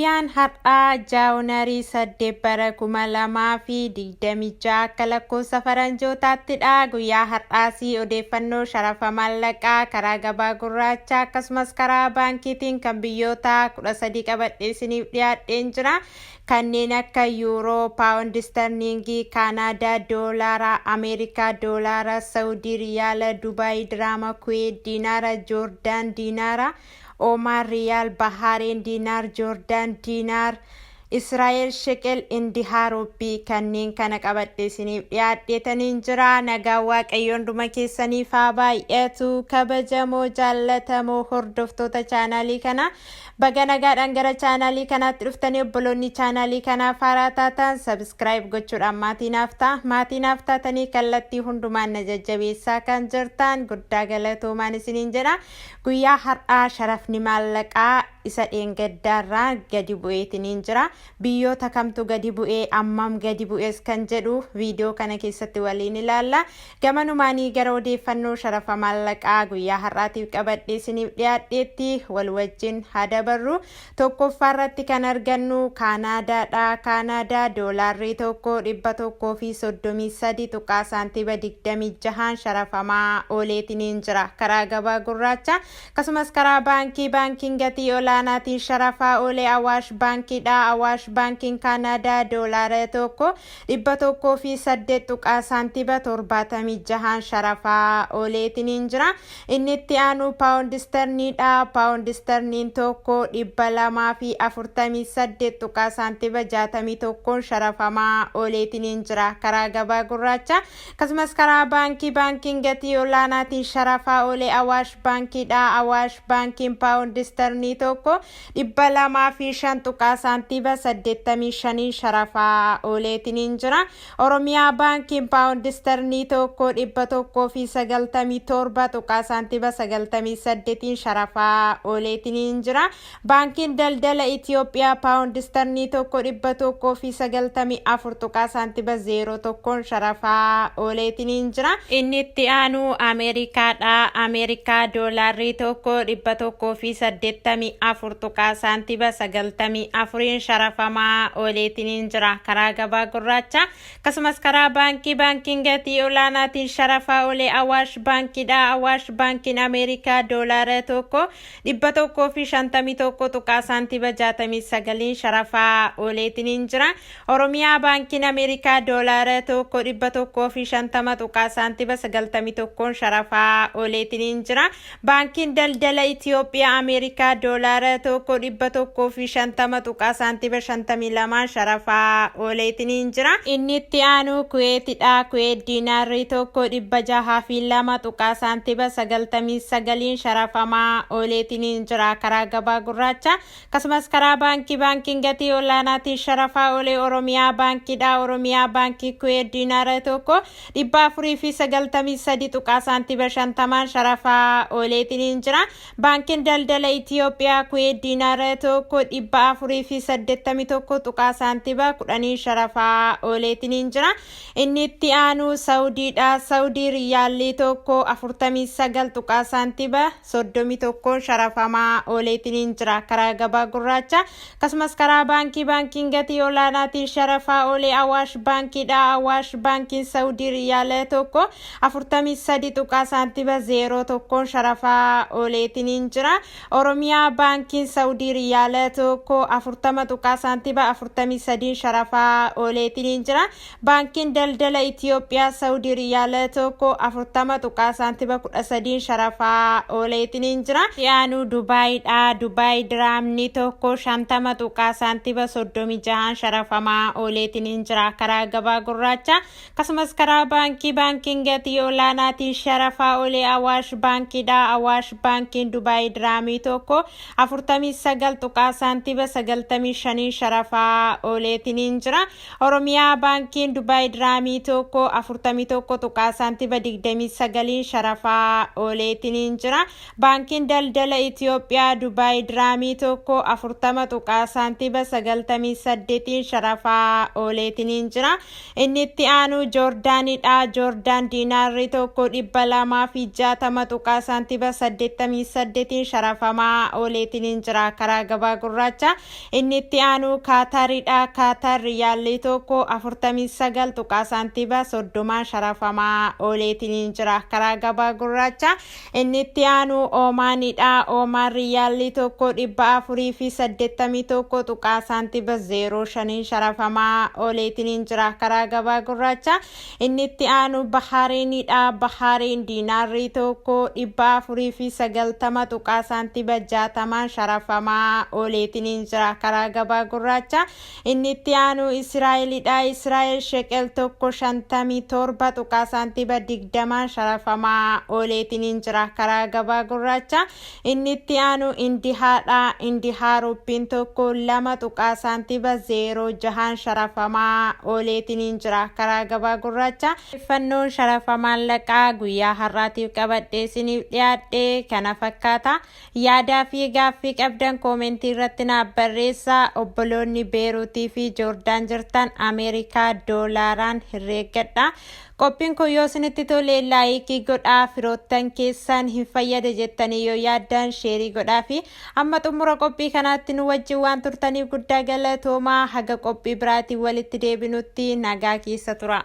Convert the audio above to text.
Guyyaan har'aa Jaawunarii 8 bara 2026 akka lakkoofsa faranjootattidha. Guyyaa har'aas odeeffannoo sharafa maallaqaa karaa gabaa gurraacha akkasumas karaa baankiitiin kan biyyoota 13 qabadhee isiniif dhiyaadheen jira. Kanneen akka Yuuroo, Paawundi Sterlingii, Kaanaadaa, Doolaara, Ameerikaa, Doolaara, Saawudii Riyaala, Dubaay Diraama, Kuweet Diinaara, Joordaan Diinaara, Oman Riyaal, Bahareen Diinaar, Joordaan Diinaar, Israa'el Shekel, Indihaa Roobbii kanneen kana qabadhee isiniif dhiyaadheetaniin jira. Nagaa Waaqayyoon dhuma keessaniif haa baay'atu. Kabajamoo jaallatamoo hordoftoota chaanaalii kana baga nagaadhaan gara chaanaalii kanaatti dhuftanii obboloonni chaanaalii kanaaf haaraa taatan sabskiraayib gochuudhaan maatiinaaf taatanii kallattii hundumaan na jajjabeessaa kan jirtan guddaa galatoomaan isiniin jedha. Guyyaa har'aa sharafni maallaqaa isa dheengaddaarraa gadi bu'eetiniin jira. Biyyoota kamtu gadi bu'ee ammam gadi bu'es kan jedhu viidiyoo kana keessatti waliin ilaalla. Gamanumaanii gara odeeffannoo sharafa maallaqaa guyyaa har'aatiif qabadhee isiniif dhiyaadheetti wal wajjin haa dabarru. Tokkoffaarratti kan argannu Kaanaadaadha. Kaanaadaa doolaarri tokko 133 tuqaa saantiba 26 sharafamaa ooleetiniin jira karaa gabaa gurraacha. Akkasumas karaa baankiin gatii olaanaatiin sharafaa oolee Awaash baankiidha. Awaash baankiin Kaanaadaa doolaara tokko 108 tuqaa saantiba 76 sharafaa ooleetiniin jira. Inni itti aanu Paawundi Sterliingidha. Paawundi Sterliing tokko 248 tuqaa saantiba 61 sharafamaa ooleetiniin jira karaa gabaa gurraacha. Akkasumas karaa baankiin gatii olaanaatiin sharafaa oolee Awaash baankiidha. Awaash baankiin Paawundi Sterliing tokko 205 tuqaa saantiba 85 sharafaa ooleetiniin jira. Oromiyaa baankiin Paawundi Sterliing tokko 197 tuqaa saantiba 98 sharafaa ooleetiniin jira. Baankiin daldala Itoophiyaa Paawundi Sterliing tokko 194 tuqaa saantiba 01 sharafaa ooleetiniin jira. Inni itti aanu Ameerikaadha. Ameerikaa doolaarri tokko 184 tuqaa saantiba 94 sharafamaa ooleetiniin jira karaa gabaa gurraacha. Akkasumas karaa baankiin gatii olaanaatiin sharafaa oolee Awaash baankiidha. Awaash baankiin Ameerikaa doolaara tokko 151 tuqaa saantiba 69 sharafaa ooleetiniin jira. Oromiyaa baankiin Ameerikaa doolaara tokko 150 tuqaa saantiba 91 sharafaa ooleetiniin jira. Baankiin daldala Itoophiyaa Ameerikaa doolaara tokko 150 tuqaa saantiba 52 sharafaa ooleetiniin jira. Inni itti aanu Kuweetidha. Kuweet diinaarri tokko 602 tuqaa saantiba 99 sharafamaa ooleetiniin jira karaa gabaa gurraacha. Akkasumas karaa baankiin gatii olaanaatiin sharafaa oolee Oromiyaa baankiidha. Oromiyaa baankii Kuweet diinaara tokko 493 tuqaa saantiba 50 sharafaa ooleetiniin jira. Baankiin daldala Itoophiyaa Kuweet diinaara tokko 481 tuqaa saantiba 10 sharafaa ooleetiniin jira. Inni itti aanu Saawudiidha. Saawudii Riyaalli tokko 49 tuqaa saantiba 31 sharafamaa ooleetiniin jira karaa gabaa gurraacha. Akkasumas karaa baankiin gatii olaanaatiin sharafaa oolee Awaash baankiidha. Awaash baankiin Saawudii Riyaala tokko 43 tuqaa saantiba 01 sharafaa ooleetiniin jira. Oromiyaa baankiin Saawudii Riyaala tokko 40 tuqaa saantiba 43 sharafaa ooleetiniin jira. Baankiin daldala Itoophiyaa Saawudii Riyaala tokko 40 tuqaa saantiba 13 sharafaa ooleetiniin jira. Yaanu Dubaayidha. Dubaay diraamni tokko 50 tuqaa saantiba 36 sharafamaa ooleetiniin jira karaa gabaa gurraacha. Akkasumas karaa baankiin gatii olaanaatiin sharafaa oolee Awaash baankiidha. Awaash baankiin Dubaay diraamii tokko 49 tuqaa saantiba 95 sharafaa ooleetiniin jira. Oromiyaa baankiin Dubaay diraamii tokko 41 tuqaa saantiba 29 sharafaa ooleetiniin jira. Baankiin daldala Itoophiyaa Dubaay diraamii tokko 40 tuqaa saantiba 98 sharafaa ooleetiniin jira. Inni itti aanu Joordaanidha. Joordaan diinaarri tokko 260 tuqaa saantiba 88 sharafamaa ooleetiniin ooleetiin jira karaa gabaa gurraacha. Inni itti aanu Kaataridha. Kaatar riyaalli tokko 49 tuqaa saantiba 30 sharafamaa ooleetiin jira karaa gabaa gurraacha. Inni itti aanu Omaanidha. Omaan riyaalli tokko 481 tuqaa saantiba 05 sharafamaa ooleetiin jira karaa gabaa gurraacha. Inni itti aanu Bahaarinidha. Bahaariin diinaarri tokko 490 tuqaa saantiba 60 sharafamaa ooleetiin jira karaa gabaa gurraacha. Inni itti aanu Israa'elidha. Israa'el sheqel tokko 57 tuqaa saantiba 20 sharafamaa ooleetiin jira karaa gabaa gurraacha. Inni itti aanu Indihaadha. Indihaa ruppiin tokko 2 tuqaa saantiba 06 sharafamaa ooleetiin jira karaa gabaa gurraacha. Fannoon sharafa maallaqaa guyyaa har'aatiif qabadhee isiniif dhiyaadhe kana fakkaata. Yaadaa fi gaaffii qabdan koomentii irratti naaf barreessaa. Obboloonni Beeruutii fi Joordaan jirtan Ameerikaa doolaaraan herreeggadha. Qophiin kun yoo isinitti tole laayikii godhaa. Firoottan keessan hin fayyada jettanii yoo yaaddan sheerii godhaa fi amma xumura qophii kanaatti nu wajjin waan turtaniif guddaa galatoomaa. Haga qophii biraatiin walitti deebinutti nagaa keessa tura.